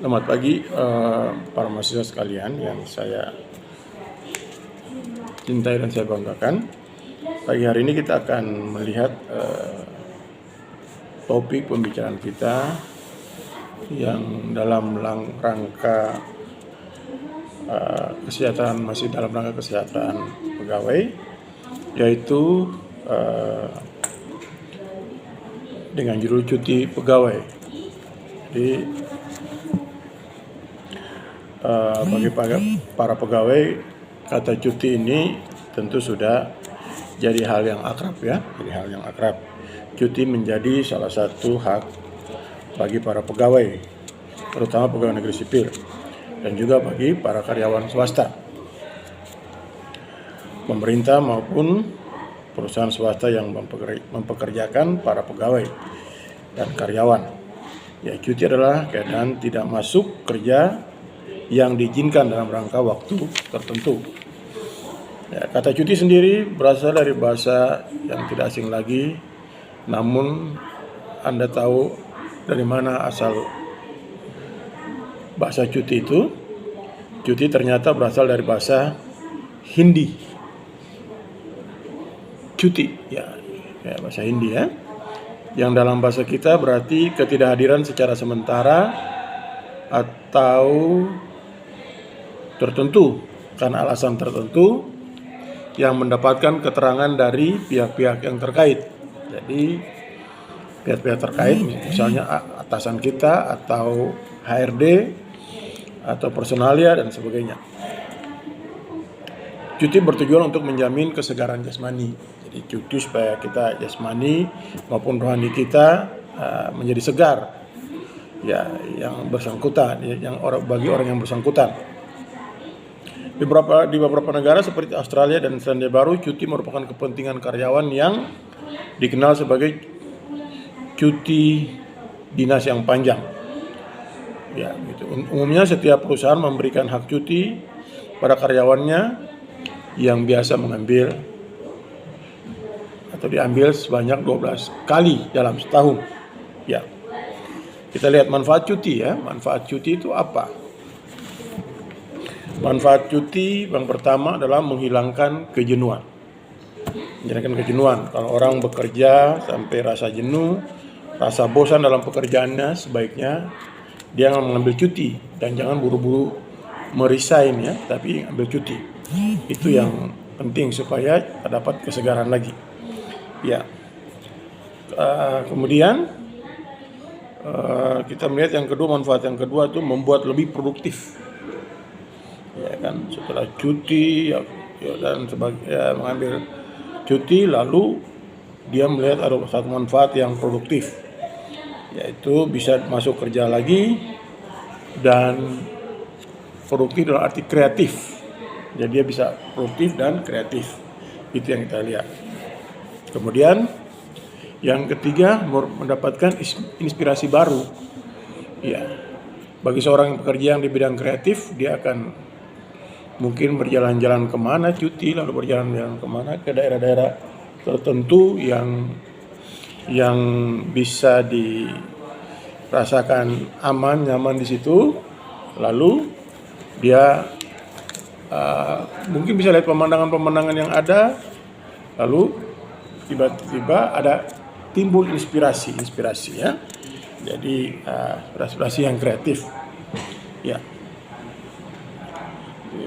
Selamat pagi para mahasiswa sekalian yang saya cintai dan saya banggakan. Pagi hari ini kita akan melihat topik pembicaraan kita yang dalam rangka kesejahteraan, masih dalam rangka kesejahteraan pegawai, yaitu dengan judul cuti pegawai. Jadi bagi para pegawai, kata cuti ini tentu sudah jadi hal yang akrab ya, Cuti menjadi salah satu hak bagi para pegawai, terutama pegawai negeri sipil dan juga bagi para karyawan swasta, pemerintah maupun perusahaan swasta yang mempekerjakan para pegawai dan karyawan. Ya, cuti adalah keadaan tidak masuk kerja yang diizinkan dalam rangka waktu tertentu. Ya, kata cuti sendiri berasal dari bahasa yang tidak asing lagi, namun Anda tahu dari mana asal bahasa cuti itu? Cuti ternyata berasal dari bahasa Hindi. Cuti, ya bahasa Hindi ya. Yang dalam bahasa kita berarti ketidakhadiran secara sementara atau tertentu karena alasan tertentu yang mendapatkan keterangan dari pihak-pihak yang terkait. Jadi pihak-pihak terkait misalnya atasan kita atau HRD atau personalia dan sebagainya. Cuti bertujuan untuk menjamin kesegaran jasmani. Jadi cuti supaya kita jasmani maupun rohani kita menjadi segar. Ya, yang bersangkutan, bagi orang yang bersangkutan. Di beberapa negara seperti Australia dan Selandia Baru, cuti merupakan kepentingan karyawan yang dikenal sebagai cuti dinas yang panjang. Ya, gitu. Umumnya setiap perusahaan memberikan hak cuti pada karyawannya yang biasa mengambil atau diambil sebanyak 12 kali dalam setahun. Ya. Kita lihat manfaat cuti ya. Manfaat cuti itu apa? Manfaat cuti yang pertama adalah menghilangkan kejenuhan. Kalau orang bekerja sampai rasa jenuh, rasa bosan dalam pekerjaannya, sebaiknya dia mengambil cuti dan jangan buru-buru meresign ya, tapi ambil cuti. Itu yang penting supaya dapat kesegaran lagi. Ya. Kemudian kita melihat manfaat yang kedua itu membuat lebih produktif. Ya kan, setelah cuti dan mengambil cuti, lalu dia melihat ada satu manfaat yang produktif, yaitu bisa masuk kerja lagi dan produktif dalam arti kreatif. Jadi dia bisa produktif dan kreatif. Itu yang kita lihat. Kemudian yang ketiga, mendapatkan inspirasi baru. Ya, bagi seorang pekerja yang di bidang kreatif, dia akan mungkin berjalan-jalan kemana cuti, lalu berjalan-jalan kemana ke daerah-daerah tertentu yang bisa dirasakan aman, nyaman di situ. Lalu dia mungkin bisa lihat pemandangan-pemandangan yang ada, lalu tiba-tiba ada timbul inspirasi ya. Jadi inspirasi yang kreatif. Ya.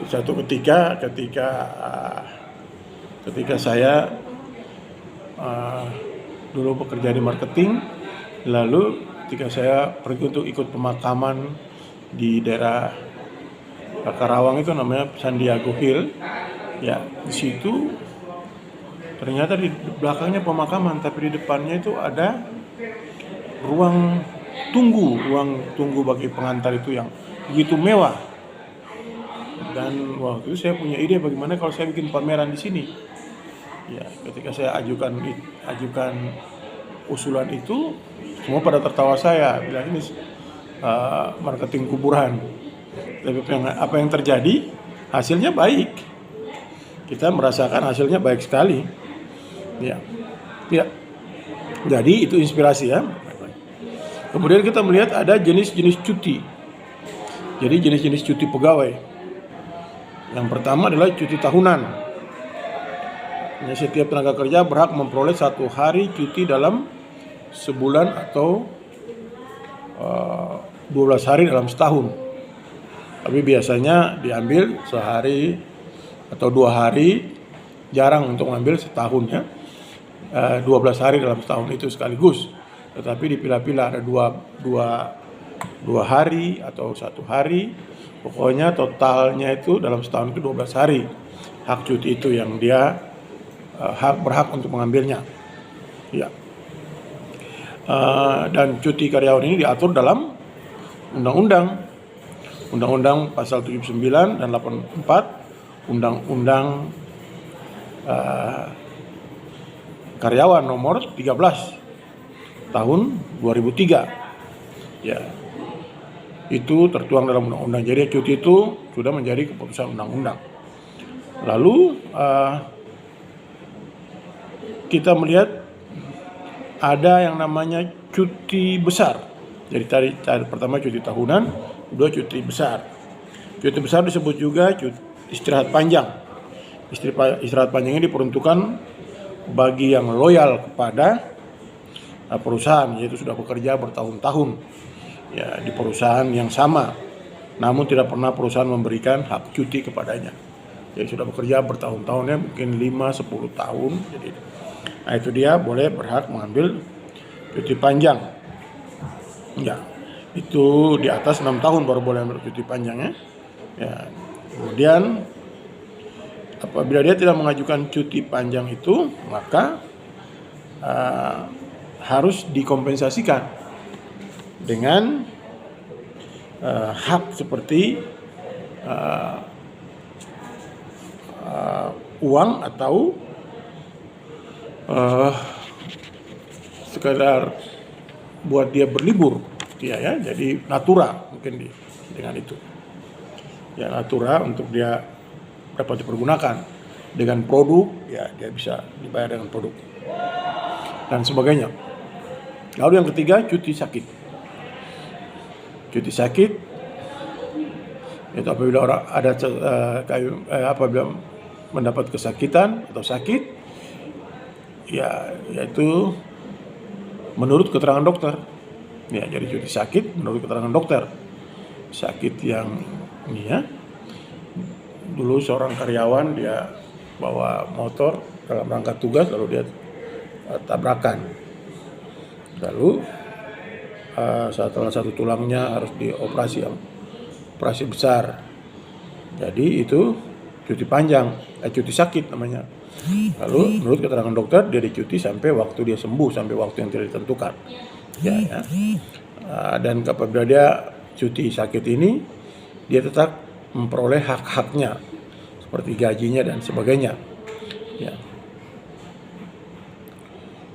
Satu ketika saya dulu bekerja di marketing, lalu ketika saya pergi untuk ikut pemakaman di daerah Karawang, itu namanya San Diego Hill. Ya, di situ ternyata di belakangnya pemakaman, tapi di depannya itu ada ruang tunggu bagi pengantar itu yang begitu mewah. Dan waktu itu saya punya ide bagaimana kalau saya bikin pameran di sini. Ya, ketika saya ajukan usulan itu, semua pada tertawa saya, bilang ini marketing kuburan. Tapi apa yang terjadi? Hasilnya baik. Kita merasakan hasilnya baik sekali. Ya. Jadi itu inspirasi ya. Kemudian kita melihat ada jenis-jenis cuti. Jadi jenis-jenis cuti pegawai. Yang pertama adalah cuti tahunan. Setiap tenaga kerja berhak memperoleh 1 hari cuti dalam sebulan atau 12 hari dalam setahun. Tapi biasanya diambil sehari atau 2 hari, jarang untuk mengambil setahun ya. 12 hari dalam setahun itu sekaligus. Tetapi dipilah-pilah, ada dua hari atau 1 hari. Pokoknya totalnya itu dalam setahun itu 12 hari. Hak cuti itu yang dia berhak untuk mengambilnya. Ya. Dan cuti karyawan ini diatur dalam Undang-Undang pasal 79 dan 84, Undang-Undang Karyawan nomor 13 tahun 2003. Ya. Itu tertuang dalam undang-undang. Jadi cuti itu sudah menjadi keputusan undang-undang. Lalu kita melihat ada yang namanya cuti besar. Jadi tadi pertama cuti tahunan, kedua cuti besar. Cuti besar disebut juga cuti istirahat panjang. Istirahat panjang ini diperuntukkan bagi yang loyal kepada perusahaan, yaitu sudah bekerja bertahun-tahun ya di perusahaan yang sama, namun tidak pernah perusahaan memberikan hak cuti kepadanya. Jadi sudah bekerja bertahun-tahunnya, mungkin 5-10 tahun. Jadi, itu dia boleh berhak mengambil cuti panjang. Ya, itu di atas 6 tahun baru boleh ambil cuti panjangnya. Ya, kemudian apabila dia tidak mengajukan cuti panjang itu, maka harus dikompensasikan dengan hak seperti uang atau sekadar buat dia berlibur, ya. Jadi natura mungkin dengan itu. Ya, natura untuk dia dapat dipergunakan dengan produk, ya dia bisa dibayar dengan produk dan sebagainya. Lalu yang ketiga, cuti sakit. Cuti sakit itu apabila orang ada apabila mendapat kesakitan atau sakit, ya yaitu menurut keterangan dokter. Ya, jadi cuti sakit menurut keterangan dokter. Sakit yang ini ya. Dulu seorang karyawan dia bawa motor dalam rangka tugas, lalu dia tabrakan. Lalu setelah satu tulangnya harus dioperasi, operasi besar. Jadi itu cuti panjang, cuti sakit namanya. Lalu menurut keterangan dokter dia dicuti sampai waktu dia sembuh, sampai waktu yang tidak ditentukan. Ya. Dan apabila dia cuti sakit ini, dia tetap memperoleh hak-haknya seperti gajinya dan sebagainya.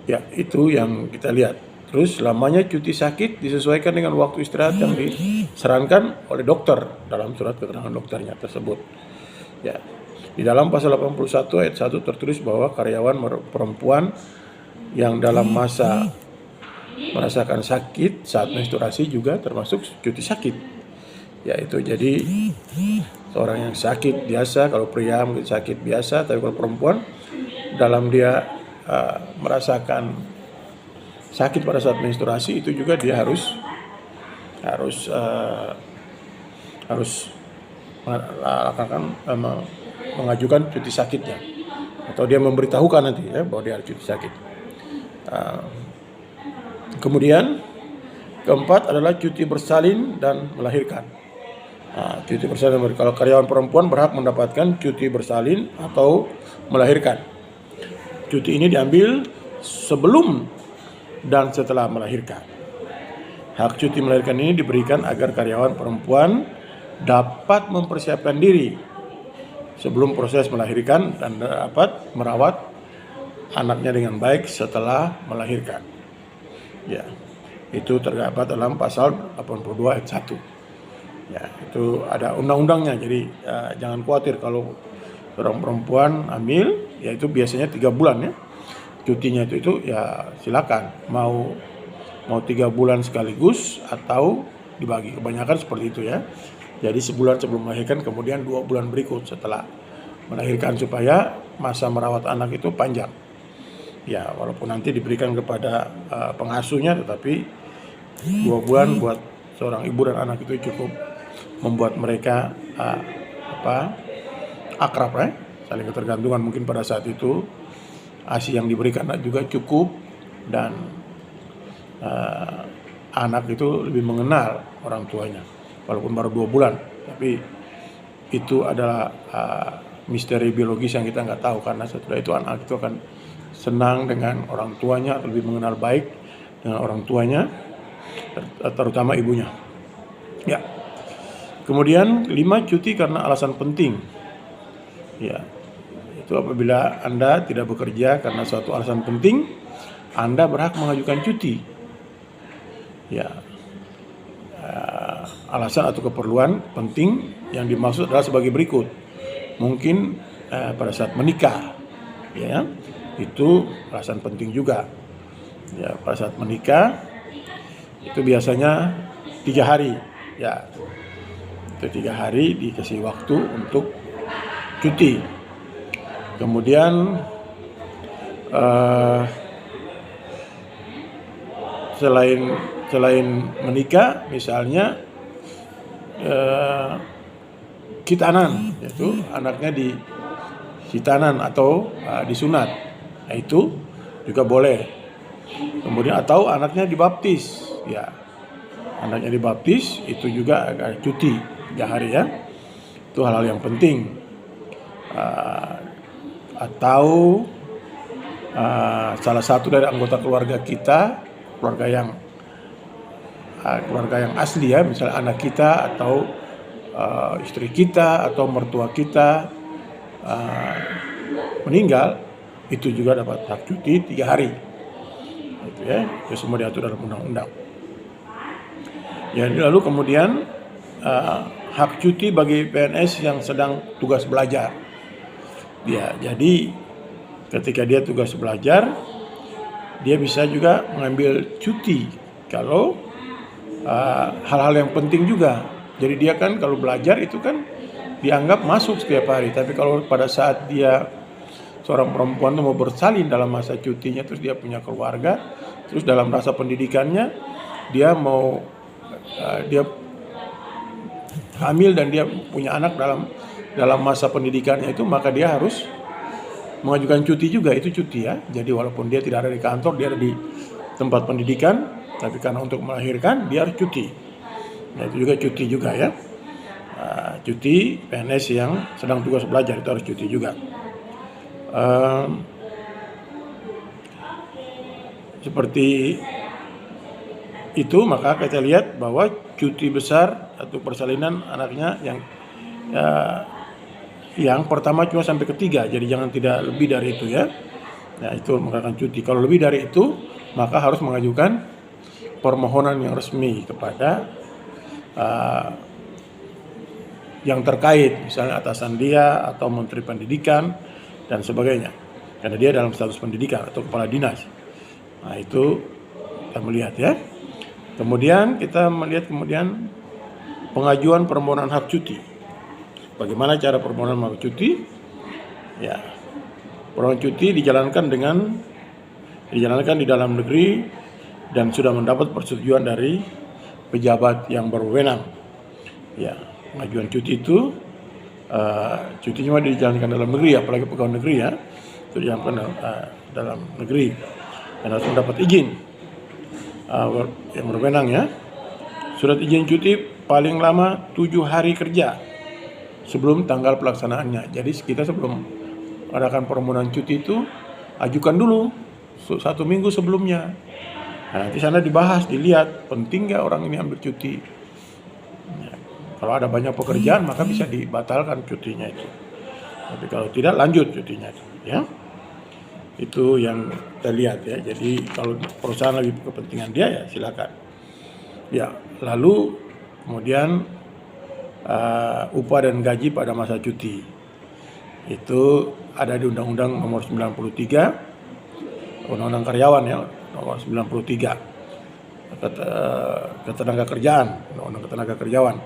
Ya, itu yang kita lihat. Terus lamanya cuti sakit disesuaikan dengan waktu istirahat yang disarankan oleh dokter dalam surat keterangan dokternya tersebut. Ya. Di dalam pasal 81 ayat 1 tertulis bahwa karyawan perempuan yang dalam masa merasakan sakit saat menstruasi juga termasuk cuti sakit. Ya, itu jadi seorang yang sakit biasa, kalau pria mungkin sakit biasa, tapi kalau perempuan dalam dia merasakan sakit pada saat menstruasi, itu juga dia harus mengajukan cuti sakitnya, atau dia memberitahukan nanti ya bahwa dia harus cuti sakit. Kemudian keempat adalah cuti bersalin dan melahirkan. Cuti bersalin, kalau karyawan perempuan berhak mendapatkan cuti bersalin atau melahirkan. Cuti ini diambil sebelum dan setelah melahirkan. Hak cuti melahirkan ini diberikan agar karyawan perempuan dapat mempersiapkan diri sebelum proses melahirkan dan dapat merawat anaknya dengan baik setelah melahirkan. Ya, itu terdapat dalam pasal 82 ayat 1. Ya, itu ada undang-undangnya. Jadi jangan khawatir kalau seorang perempuan hamil, ya itu biasanya 3 bulan ya. Cutinya itu ya silakan mau 3 bulan sekaligus atau dibagi, kebanyakan seperti itu ya. Jadi sebulan sebelum melahirkan, kemudian 2 bulan berikut setelah melahirkan, supaya masa merawat anak itu panjang. Ya, walaupun nanti diberikan kepada pengasuhnya, tetapi 2 bulan buat seorang ibu dan anak itu cukup membuat mereka akrab, saling ketergantungan. Mungkin pada saat itu ASI yang diberikan juga cukup, dan anak itu lebih mengenal orang tuanya walaupun baru 2 bulan. Tapi itu adalah misteri biologis yang kita nggak tahu, karena setelah itu anak itu akan senang dengan orang tuanya, atau lebih mengenal baik dengan orang tuanya, terutama ibunya. Ya. Kemudian 5, cuti karena alasan penting. Ya, itu apabila Anda tidak bekerja karena suatu alasan penting, Anda berhak mengajukan cuti. Ya, alasan atau keperluan penting yang dimaksud adalah sebagai berikut. Mungkin pada saat menikah, ya, itu alasan penting juga. Ya, pada saat menikah itu biasanya 3 hari. Ya, itu 3 hari dikasih waktu untuk cuti. Kemudian selain menikah, misalnya khitanan, yaitu anaknya khitanan atau disunat, nah itu juga boleh. Kemudian atau anaknya dibaptis, ya, anaknya dibaptis itu juga agak cuti 3 hari, ya. Itu hal-hal yang penting. Atau salah satu dari anggota keluarga kita, keluarga yang asli, ya, misalnya anak kita atau istri kita atau mertua kita meninggal, itu juga dapat hak cuti 3 hari. Itu, ya, itu semua diatur dalam undang-undang. Ya, lalu kemudian hak cuti bagi PNS yang sedang tugas belajar. Ya, jadi ketika dia tugas belajar, dia bisa juga mengambil cuti kalau hal-hal yang penting juga. Jadi dia kan kalau belajar itu kan dianggap masuk setiap hari. Tapi kalau pada saat dia seorang perempuan itu mau bersalin dalam masa cutinya, terus dia punya keluarga, terus dalam rasa pendidikannya dia mau dia hamil dan dia punya anak dalam masa pendidikannya itu, maka dia harus mengajukan cuti juga. Itu cuti, ya. Jadi walaupun dia tidak ada di kantor, dia ada di tempat pendidikan, tapi karena untuk melahirkan dia harus cuti. Nah, itu juga cuti juga, ya. Cuti PNS yang sedang tugas belajar itu harus cuti juga. Seperti itu, maka kita lihat bahwa cuti besar atau persalinan anaknya yang pertama cuma sampai ke-3, jadi jangan tidak lebih dari itu, ya. Nah, itu maka akan cuti. Kalau lebih dari itu, maka harus mengajukan permohonan yang resmi kepada yang terkait, misalnya atasan dia atau menteri pendidikan dan sebagainya, karena dia dalam status pendidikan atau kepala dinas. Nah, itu kita melihat, ya. Kemudian kita melihat pengajuan permohonan hak cuti. Bagaimana cara permohonan hak cuti? Ya, permohonan cuti dijalankan di dalam negeri dan sudah mendapat persetujuan dari pejabat yang berwenang. Ya, pengajuan cuti itu cuti cuma dijalankan dalam negeri, apalagi pegawai negeri, ya, itu dijalankan dalam negeri dan harus mendapat izin yang berwenang, ya. Surat izin cuti paling lama 7 hari kerja sebelum tanggal pelaksanaannya. Jadi kita sebelum mengadakan permohonan cuti itu ajukan dulu 1 minggu sebelumnya. Nah, nanti sana dibahas, dilihat penting nggak orang ini ambil cuti. Ya, kalau ada banyak pekerjaan maka bisa dibatalkan cutinya itu. Tapi kalau tidak, lanjut cutinya itu, ya. Itu yang kita lihat, ya. Jadi kalau perusahaan lagi kepentingan dia, ya silakan. Ya, lalu kemudian upah dan gaji pada masa cuti itu ada di Undang-Undang Nomor 93, Undang-Undang Karyawan, ya, Nomor 93, Ketenaga Kerjaan, Undang-Undang Ketenaga Kerjaan.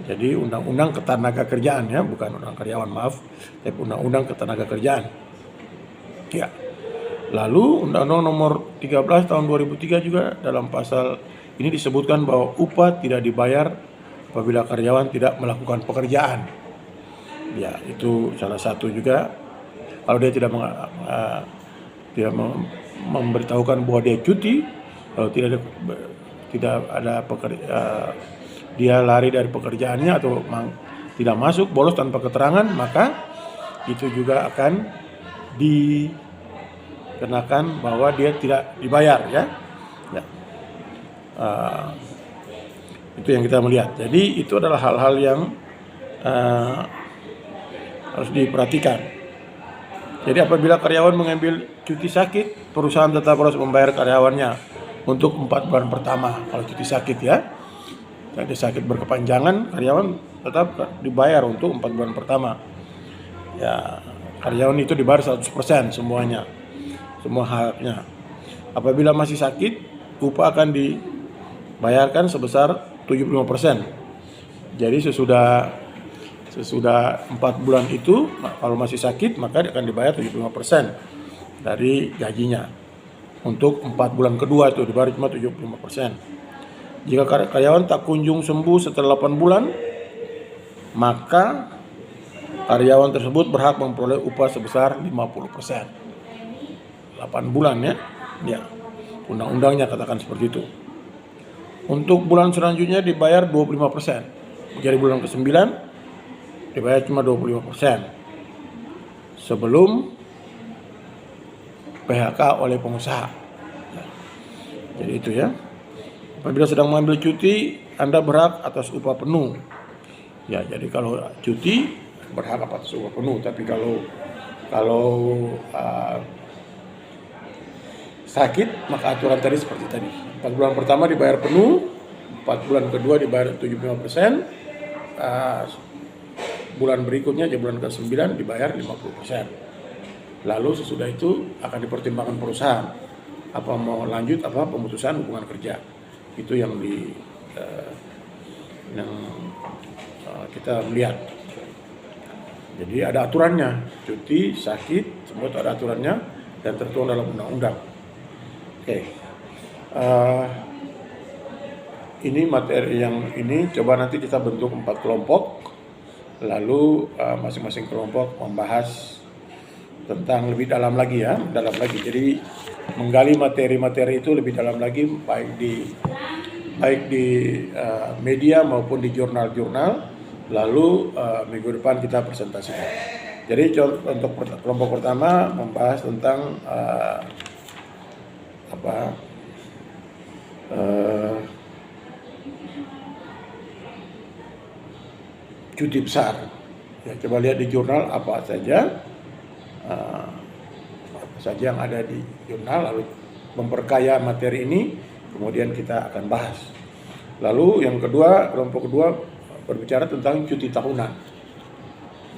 Jadi undang-undang ketenaga kerjaan ya, bukan undang karyawan, maaf, tapi undang-undang ketenaga kerjaan. Ya. Lalu Undang-Undang Nomor 13 Tahun 2003 juga dalam pasal ini disebutkan bahwa upah tidak dibayar apabila karyawan tidak melakukan pekerjaan. Ya, itu salah satu juga. Kalau dia tidak memberitahukan bahwa dia cuti, kalau tidak ada dia lari dari pekerjaannya atau tidak masuk, bolos tanpa keterangan, maka itu juga akan dikenakan bahwa dia tidak dibayar ya. Itu yang kita melihat. Jadi itu adalah hal-hal yang harus diperhatikan. Jadi apabila karyawan mengambil cuti sakit, perusahaan tetap harus membayar karyawannya untuk 4 bulan pertama kalau cuti sakit ya. Jadi sakit berkepanjangan, karyawan tetap dibayar untuk 4 bulan pertama. Ya, karyawan itu dibayar 100% semuanya, semua haknya. Apabila masih sakit, upah akan dibayarkan sebesar 75%. Jadi sesudah 4 bulan itu, kalau masih sakit maka akan dibayar 75% dari gajinya. Untuk 4 bulan kedua itu dibayar cuma 75%. Jika karyawan tak kunjung sembuh setelah 8 bulan, maka karyawan tersebut berhak memperoleh upah sebesar 50%. 8 bulan ya. Ya. Undang-undangnya katakan seperti itu. Untuk bulan selanjutnya dibayar 25%. Jadi bulan ke-9 dibayar cuma 25%. Sebelum PHK oleh pengusaha. Jadi itu ya. Apabila sedang mengambil cuti, Anda berhak atas upah penuh. Ya, jadi kalau cuti berhak atas upah penuh. Tapi kalau sakit, maka aturan tadi seperti tadi. 4 bulan pertama dibayar penuh, 4 bulan kedua dibayar 75%, bulan berikutnya, bulan ke-9 dibayar 50%. Lalu sesudah itu akan dipertimbangkan perusahaan apa mau lanjut apa pemutusan hubungan kerja. Itu yang kita melihat. Jadi ada aturannya, cuti, sakit, semua itu ada aturannya dan tertuang dalam undang-undang. Oke. Ini materi yang ini coba nanti kita bentuk 4 kelompok, lalu masing-masing kelompok membahas tentang lebih dalam lagi ya, Jadi menggali materi-materi itu lebih dalam lagi, baik di media maupun di jurnal-jurnal. Lalu minggu depan kita presentasikan. Jadi untuk kelompok pertama membahas tentang cuti besar. Ya, coba lihat di jurnal apa saja yang ada di jurnal, lalu memperkaya materi ini, kemudian kita akan bahas. Lalu yang kedua, kelompok kedua berbicara tentang cuti tahunan.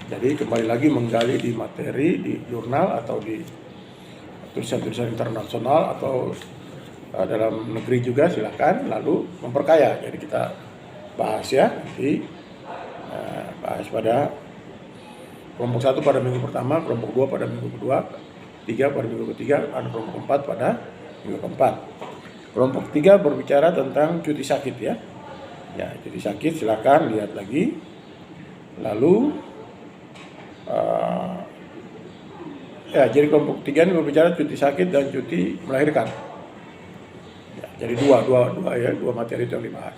Jadi kembali lagi menggali di materi di jurnal atau di tulisan-tulisan internasional atau dalam negeri juga silakan, lalu memperkaya. Jadi kita bahas ya, nanti bahas pada kelompok 1 pada minggu pertama, kelompok 2 pada minggu kedua, 3 pada minggu ketiga, dan kelompok 4 pada minggu keempat. Kelompok 3 berbicara tentang cuti sakit ya. Ya, cuti sakit silakan lihat lagi. Lalu jadi kelompok 3 ini berbicara cuti sakit dan cuti melahirkan. Ya, jadi dua materi itu yang dibahas.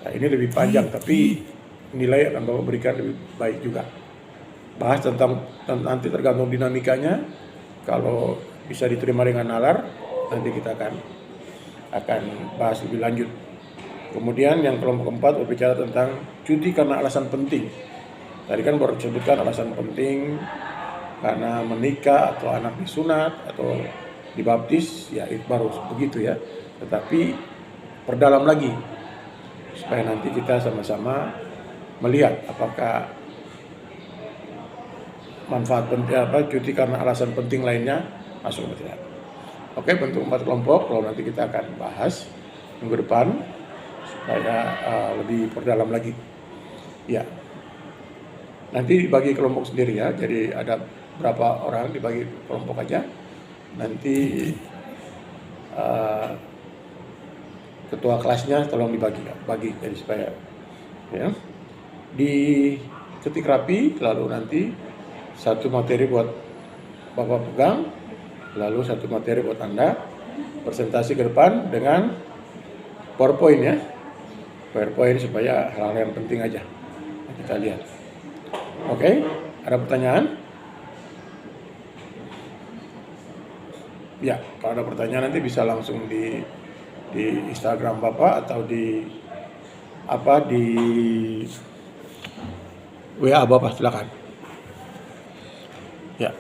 Nah, ini lebih panjang tapi nilai akan Bapak berikan lebih baik juga. Bahas tentang nanti tergantung dinamikanya. Kalau bisa diterima dengan nalar, nanti kita akan bahas lebih lanjut. Kemudian yang kelompok 4 berbicara tentang cuti karena alasan penting. Tadi kan baru disebutkan alasan penting karena menikah atau anak disunat atau dibaptis, ya itu baru begitu ya. Tetapi perdalam lagi supaya nanti kita sama-sama melihat apakah manfaat cuti karena alasan penting lainnya masuk atau tidak. Oke, bentuk 4 kelompok, kalau nanti kita akan bahas minggu depan supaya lebih perdalam lagi. Ya, nanti dibagi kelompok sendiri ya. Jadi ada berapa orang dibagi kelompok aja. Nanti ketua kelasnya tolong bagi jadi supaya ya diketik rapi, lalu nanti satu materi buat Bapak pegang, lalu satu materi buat Anda presentasi ke depan dengan PowerPoint ya. PowerPoint supaya hal-hal yang penting aja kita lihat. Oke, ada pertanyaan? Ya, kalau ada pertanyaan nanti bisa langsung di Instagram Bapak atau di WA Bapak, silakan. Ya.